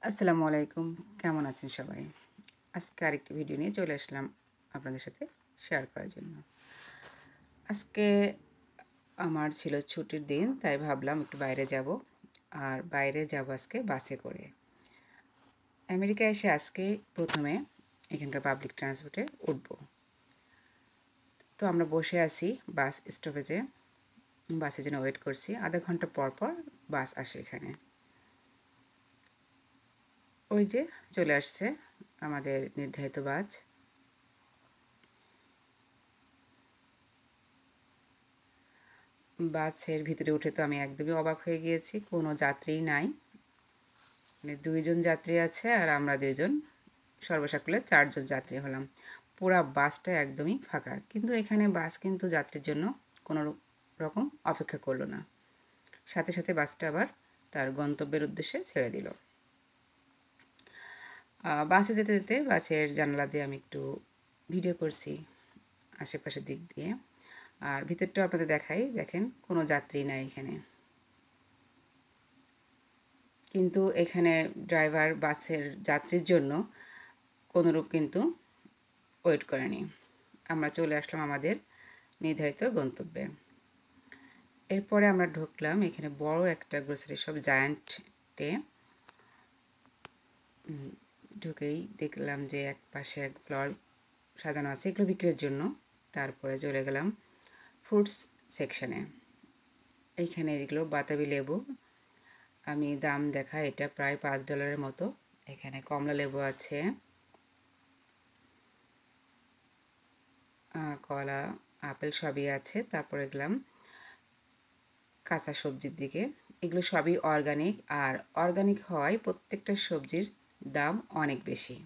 আসসালামু আলাইকুম, কেমন আছেন সবাই? আজকে আরেকটি ভিডিও নিয়ে চলে আসলাম আপনাদের সাথে শেয়ার করার জন্য। আজকে আমার ছিল ছুটির দিন, তাই ভাবলাম একটু বাইরে যাব। আর বাইরে যাব আজকে বাসে করে। আমেরিকায় এসে আজকে প্রথমে এখানকার পাবলিক ট্রান্সপোর্টে উঠব। তো আমরা বসে আছি বাস স্টপেজে, বাসের জন্য ওয়েট করছি। আধা ঘন্টা পর পর বাস আসে এখানে। ওই যে চলে আসছে আমাদের নির্ধারিত বাস। বাসের ভিতরে উঠে তো আমি একদমই অবাক হয়ে গিয়েছি, কোনো যাত্রী নাই। মানে ২ জন যাত্রী আছে আর আমরা ২ জন, সর্বসাকুল্যে ৪ জন যাত্রী হলাম। পুরা বাসটা একদমই ফাঁকা। কিন্তু এখানে বাস কিন্তু যাত্রীর জন্য কোনো রকম অপেক্ষা করলো না। সাথে সাথে বাসটা আবার তার গন্তব্যের উদ্দেশ্যে ছেড়ে দিল। বাসে যেতে যেতে বাসের জানালা দিয়ে আমি একটু ভিডিও করছি আশেপাশের দিক দিয়ে। আর ভিতরটাও আপনাদের দেখাই, দেখেন কোনো যাত্রী নাই এখানে। কিন্তু এখানে ড্রাইভার বাসের যাত্রীর জন্য কোনোরূপ কিন্তু ওয়েট করেনি। আমরা চলে আসলাম আমাদের নির্ধারিত গন্তব্যে। এরপরে আমরা ঢুকলাম এখানে বড় একটা গ্রোসারি শপ জায়ান্টে। ঢুকেই দেখলাম যে এক পাশে এক ফ্লোর সাজানো আছে এগুলো বিক্রির জন্য। তারপরে চলে গেলাম ফ্রুটস সেকশনে। এইখানে এগুলো বাতাবি লেবু, আমি দাম দেখা, এটা প্রায় $5 মতো। এখানে কমলা লেবু আছে, কলা, আপেল সবই আছে। তারপরে গেলাম কাঁচা সবজির দিকে। এগুলো সবই অর্গানিক, আর অর্গানিক হওয়ায় প্রত্যেকটা সবজির দাম অনেক বেশি।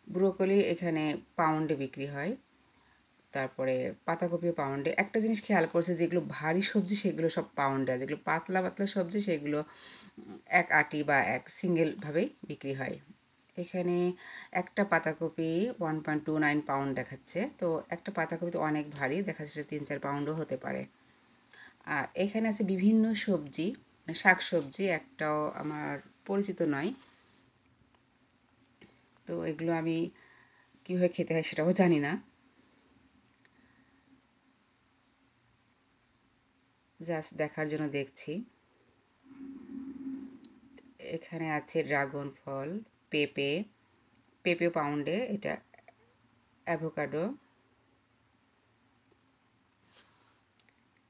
ব্রোকলি এখানে পাউন্ডে বিক্রি হয়, তারপরে পাতাকপিও পাউন্ডে। একটা জিনিস খেয়াল করছে, যেগুলো ভারী সবজি সেগুলো সব পাউন্ডে, আর যেগুলো পাতলা পাতলা সবজি সেগুলো এক আটি বা এক সিঙ্গেলভাবেই বিক্রি হয়। এখানে একটা পাতাকপি 1.29 পাউন্ড দেখাচ্ছে। তো একটা পাতাকপি তো অনেক ভারী, দেখা যাচ্ছে 3-4 পাউন্ডও হতে পারে। আর এখানে আছে বিভিন্ন সবজি, শাক সবজি, একটাও আমার পরিচিত নয়। তো এগুলো আমি কীভাবে খেতে হয় সেটাও জানি না, জাস্ট দেখার জন্য দেখছি। এখানে আছে ড্রাগন ফল, পেঁপে, পেঁপে পাউন্ডে, এটা অ্যাভোকাডো।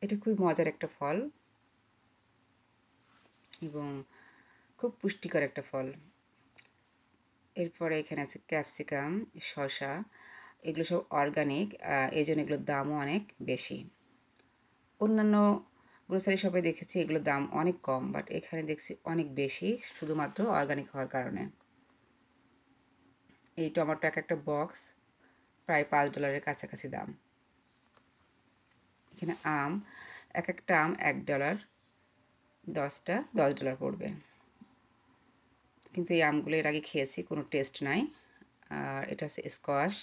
এটা খুব মজার একটা ফল এবং খুব পুষ্টিকর একটা ফল। এরপরে এখানে আছে ক্যাপসিকাম, শসা, এগুলো সব অর্গানিক, এই জন্য এগুলোর দামও অনেক বেশি। অন্যান্য গ্রোসারি শপে দেখেছি এগুলোর দাম অনেক কম, বাট এখানে দেখছি অনেক বেশি, শুধুমাত্র অর্গানিক হওয়ার কারণে। এই টমেটো এক একটা বক্স প্রায় $5 কাছাকাছি দাম। এখানে আম, এক একটা আম $1, 10টা $10 পড়বে। কিন্তু এই আমগুলো এর আগে খেয়েছি, কোনো টেস্ট নাই। আর এটা হচ্ছে স্কোয়াশ,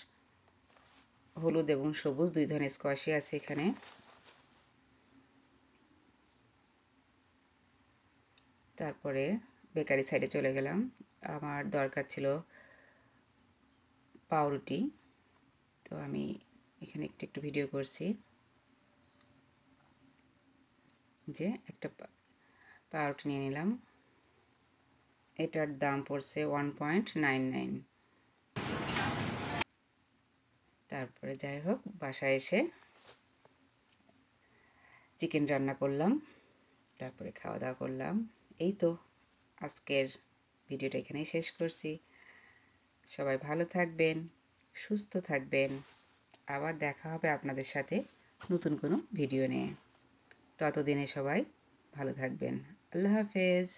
হলুদ এবং সবুজ 2 ধরনের স্কোয়াশই আছে এখানে। তারপরে বেকারি সাইডে চলে গেলাম, আমার দরকার ছিল পাউরুটি। তো আমি এখানে একটু একটু ভিডিও করছি যে একটা পাউরুটি নিয়ে নিলাম। এটার দাম পড়ছে 1.99। তারপরে যাই হোক, বাসায় এসে চিকেন রান্না করলাম, তারপরে খাওয়া দাওয়া করলাম। এই তো আজকের ভিডিওটা এখানেই শেষ করছি। সবাই ভালো থাকবেন, সুস্থ থাকবেন। আবার দেখা হবে আপনাদের সাথে নতুন কোনো ভিডিও নিয়ে। ততদিনে সবাই ভালো থাকবেন। আল্লাহ হাফেজ।